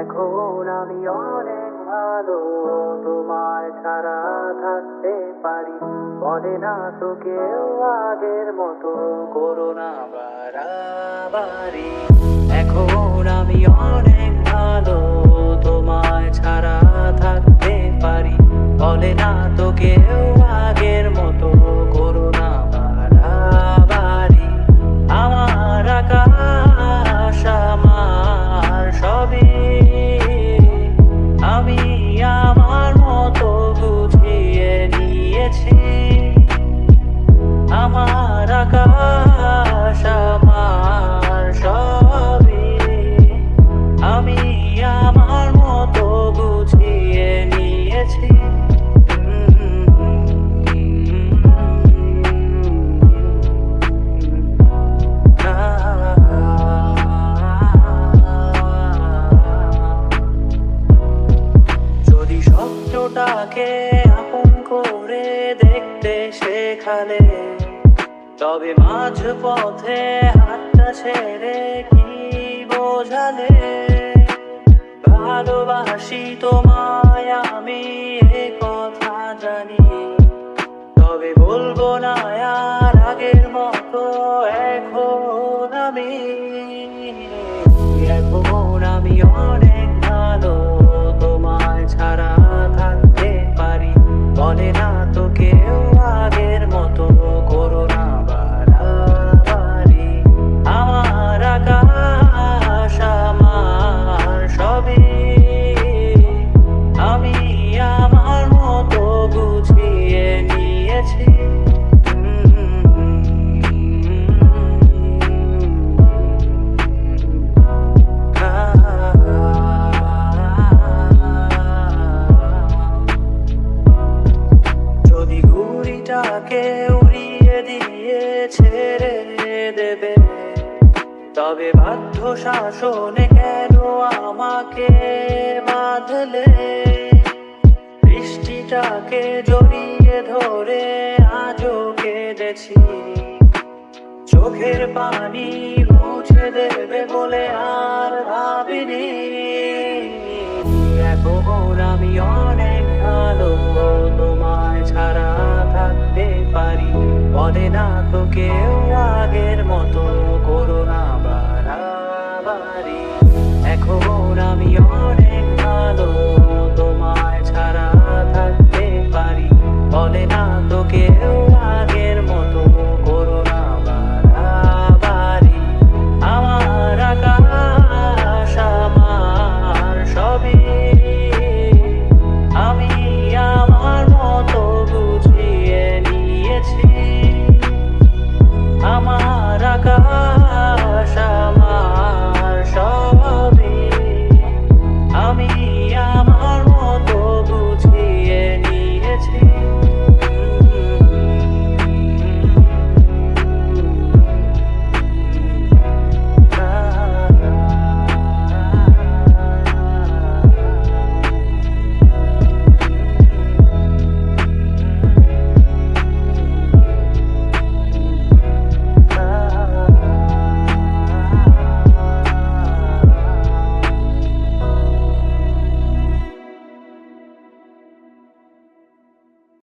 এখন আমি অনেক ভালো, তোমায় ছাড়া থাকতে পারি। বলে না তো কেউ আগের মতো, করো না বাড়াবাড়ি। এখন আমি অনেক ভালো, তোমায় ছাড়া থাকতে পারি। বলে না তো কেউ আগের মতো, করো না বাড়াবাড়ি। আমার আকাশ আমার সবই, আমি আমার মতো বুঝিয়ে নিয়েছি। আমার আকাশ আমার সবই, আমি আমার মতো বুঝিয়ে নিয়েছি। যদি স্বপ্নটাকে আপন করে দেখতে শেখালে, তবে মাঝ পথে হাতটা ছেড়ে কি বোঝালে? ভালোবাসি তোমায় আমি, এ কথা জানি, তবে বলবো না আর আগের মতো। এখন আমি অনেক ভালো, তোমায় ছাড়া থাকতে পারি। বলে না তো কেউ আগের মতো, করো না বাড়াবাড়ি। আমার আকাশ আমার সবই, আমি আমার মতো বুঝিয়ে নিয়েছি। যদি ঘুড়িটাকে উড়িয়ে দিয়ে ছেড়ে দেবে, তবে বাধ্য শাসনে কেন আমাকে বাঁধলে? বৃষ্টিটাকে জড়িয়ে ধরে আজও কেঁদেছি, চোখের পানি মুছে দেবে বলে আর ভাবিনি। এখন আমি অনেক ভালো, তোমায় ছাড়া থাকতে পারি। বলে না তো কেউ আগের মতো, করো না বাড়াবাড়ি। এখন আমি অনেক ভালো,